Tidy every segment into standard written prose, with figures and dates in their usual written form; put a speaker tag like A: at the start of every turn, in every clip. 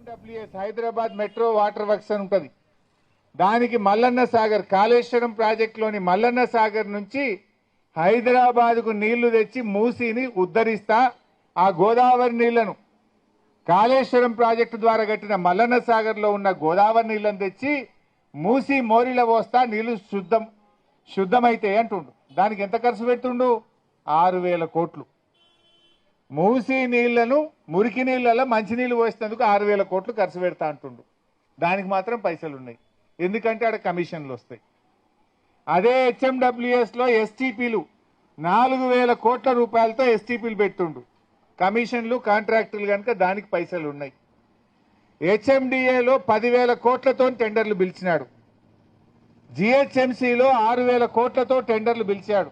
A: HMWS Hyderabad metro water works అని ఉంటుంది. దానికి మల్లన్న సాగర్ కాళేశ్వరం ప్రాజెక్టులోని మల్లన్న సాగర్ నుంచి హైదరాబాద్కు నీళ్లు తెచ్చి మూసీని ఉద్ధరిస్తా, ఆ గోదావరి నీళ్లను కాళేశ్వరం ప్రాజెక్టు ద్వారా కట్టిన మల్లన్న సాగర్లో ఉన్న గోదావరి నీళ్లను తెచ్చి మూసీ మోరిలో పోస్తా, నీళ్లు శుద్ధమైతే అంటుండు. దానికి ఎంత ఖర్చు పెడుతుండు? 6,000 కోట్లు. మూసీ నీళ్లను మురికి నీళ్ళలో మంచినీళ్ళు పోసేందుకు 6,000 కోట్లు ఖర్చు పెడతా అంటుండు. దానికి మాత్రం పైసలు ఉన్నాయి, ఎందుకంటే ఆడ కమిషన్లు వస్తాయి. అదే హెచ్ఎండబ్ల్యూఎస్లో ఎస్టీపీలు 4,000 కోట్ల రూపాయలతో ఎస్టీపీలు పెట్టుండు. కమిషన్లు కాంట్రాక్టులు కనుక దానికి పైసలు ఉన్నాయి. హెచ్ఎండిఏలో 10,000 కోట్లతో టెండర్లు పిలిచినాడు. జిహెచ్ఎంసీలో 6,000 కోట్లతో టెండర్లు పిలిచాడు.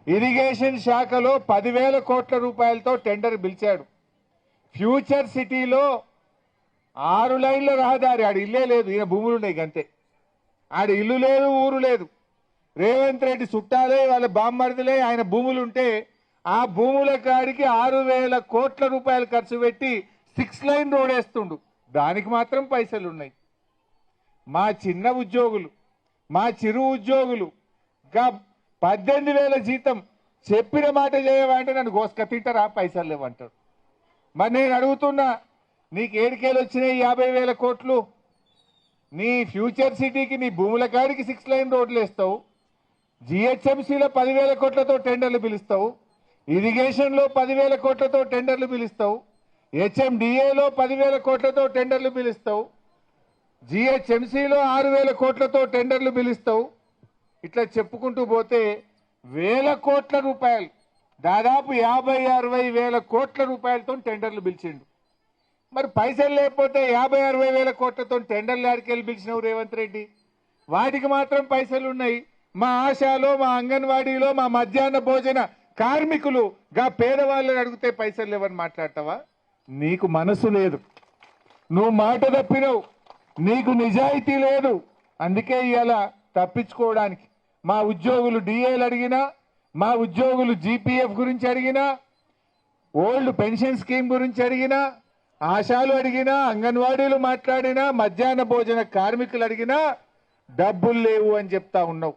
A: ఇరిగేషన్ శాఖలో 10,000 కోట్ల రూపాయలతో టెండర్ పిలిచాడు. ఫ్యూచర్ సిటీలో 6 లైన్ల రహదారి, ఆడ ఇల్లే లేదు, ఈయన భూములు ఉన్నాయి అంతే. ఆడ ఇల్లు లేదు, ఊరు లేదు. రేవంత్ రెడ్డి చుట్టాలే, వాళ్ళ బామ్మర్దులే, ఆయన భూములుంటే ఆ భూముల కాడికి 6,000 కోట్ల రూపాయలు ఖర్చు పెట్టి 6 లైన్ రోడ్ వేస్తుండు. దానికి మాత్రం పైసలు ఉన్నాయి. మా చిన్న ఉద్యోగులు, మా చిరు ఉద్యోగులు 18,000 జీతం చెప్పిన మాట చేయమంటే నన్ను గోసుక తింటారా, పైసలు లేవంటాడు. మరి నేను అడుగుతున్నా, నీకు ఏడికేలు వచ్చినాయి 50,000 కోట్లు? నీ ఫ్యూచర్ సిటీకి నీ భూముల కాడికి 6 లైన్ రోడ్లు వేస్తావు, జిహెచ్ఎంసీలో 10,000 కోట్లతో టెండర్లు పిలుస్తావు, ఇరిగేషన్లో 10,000 కోట్లతో టెండర్లు పిలుస్తావు, హెచ్ఎండిఏలో 10,000 కోట్లతో టెండర్లు పిలుస్తావు, జిహెచ్ఎంసీలో 6,000 కోట్లతో టెండర్లు పిలుస్తావు. ఇట్లా చెప్పుకుంటూ పోతే 1,000 కోట్ల రూపాయలు, దాదాపు 50-60 కోట్ల రూపాయలతో టెండర్లు పిలిచిండు. మరి పైసలు లేకపోతే 50-60 కోట్లతో టెండర్లు ఆడికెళ్ళి పిలిచినవు రేవంత్ రెడ్డి. వాటికి మాత్రం పైసలు ఉన్నాయి. మా ఆశాలో, మా అంగన్వాడీలో, మా మధ్యాహ్న భోజన కార్మికులు పేదవాళ్ళని అడిగితే పైసలు లేవని మాట్లాడతావా? నీకు మనసు లేదు, నువ్వు మాట తప్పినవు, నీకు నిజాయితీ లేదు. అందుకే ఇలా తప్పించుకోవడానికి మా ఉద్యోగులు డిఏలు అడిగినా, మా ఉద్యోగులు జీపీఎఫ్ గురించి అడిగినా, ఓల్డ్ పెన్షన్ స్కీమ్ గురించి అడిగినా, ఆశాలు అడిగినా, అంగన్వాడీలు మాట్లాడినా, మధ్యాహ్న భోజన కార్మికులు అడిగినా డబ్బులు లేవు అని చెప్తా ఉన్నావు.